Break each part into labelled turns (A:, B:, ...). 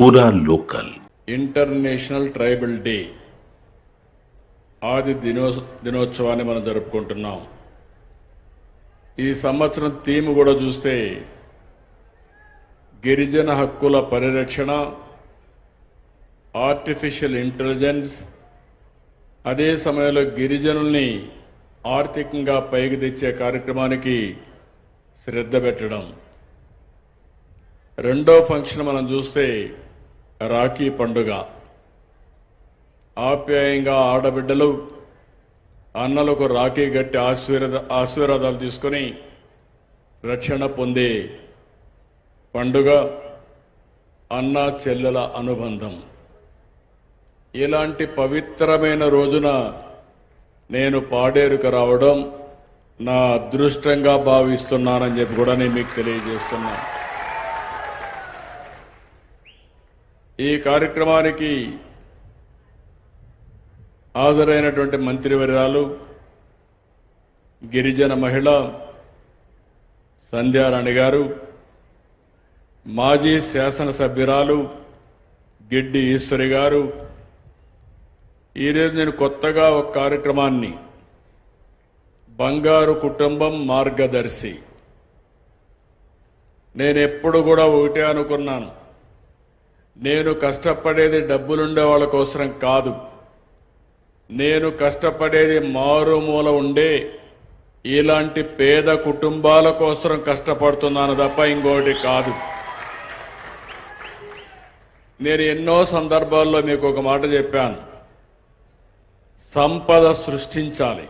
A: पूरा local.
B: International tribal day ఆది దినోత్సవాన్ని మనం జరుపుకుంటున్నాం. ఈ సంవత్సరం థీమ్ కూడా చూస్తే గిరిజన హక్కుల పరిరక్షణ, ఆర్టిఫిషియల్ ఇంటెలిజెన్స్, అదే సమయంలో గిరిజనుల్ని ఆర్థికంగా పైకి తెచ్చే కార్యక్రమానికి శ్రద్ధ పెట్టడం. రెండో ఫంక్షన్ మనం చూస్తే రాఖీ పండుగ. ఆప్యాయంగా ఆడబిడ్డలు అన్నలకు రాఖీ గట్టి ఆశీర్వాదాలు తీసుకొని రక్షణ పొందే పండుగ అన్న చెల్లెల అనుబంధం. ఇలాంటి పవిత్రమైన రోజున నేను పాడేరుకు రావడం నా అదృష్టంగా భావిస్తున్నానని చెప్పి కూడా నేను మీకు తెలియజేస్తున్నా. ఈ కార్యక్రమానికి హాజరైనటువంటి మంత్రివర్యాలు, గిరిజన మహిళ సంధ్యారాణి గారు, మాజీ శాసనసభ్యురాలు గిడ్డి ఈశ్వరి గారు, ఈరోజు నేను కొత్తగా ఒక కార్యక్రమాన్ని బంగారు కుటుంబం మార్గదర్శి, నేను ఎప్పుడు కూడా ఒకటే అనుకున్నాను, నేను కష్టపడేది డబ్బులుండే వాళ్ళ కోసం కాదు, నేను కష్టపడేది మారుమూల ఉండే ఇలాంటి పేద కుటుంబాల కోసం కష్టపడుతున్నాను తప్ప ఇంకోటి కాదు. నేను ఎన్నో సందర్భాల్లో మీకు ఒక మాట చెప్పాను, సంపద సృష్టించాలి.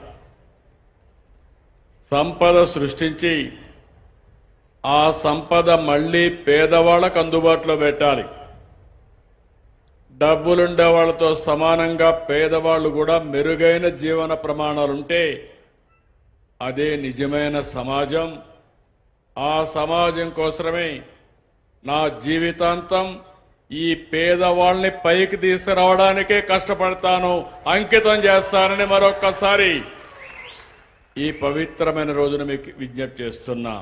B: సంపద సృష్టించి ఆ సంపద మళ్ళీ పేదవాళ్ళకు అందుబాటులో పెట్టాలి. డబ్బులుండే వాళ్ళతో సమానంగా పేదవాళ్ళు కూడా మెరుగైన జీవన ప్రమాణాలుంటే అదే నిజమైన సమాజం. ఆ సమాజం కోసమే నా జీవితాంతం ఈ పేదవాళ్ళని పైకి తీసుకురావడానికే కష్టపడతాను, అంకితం చేస్తానని మరొక్కసారి ఈ పవిత్రమైన రోజున మీకు విజ్ఞప్తి చేస్తున్నా.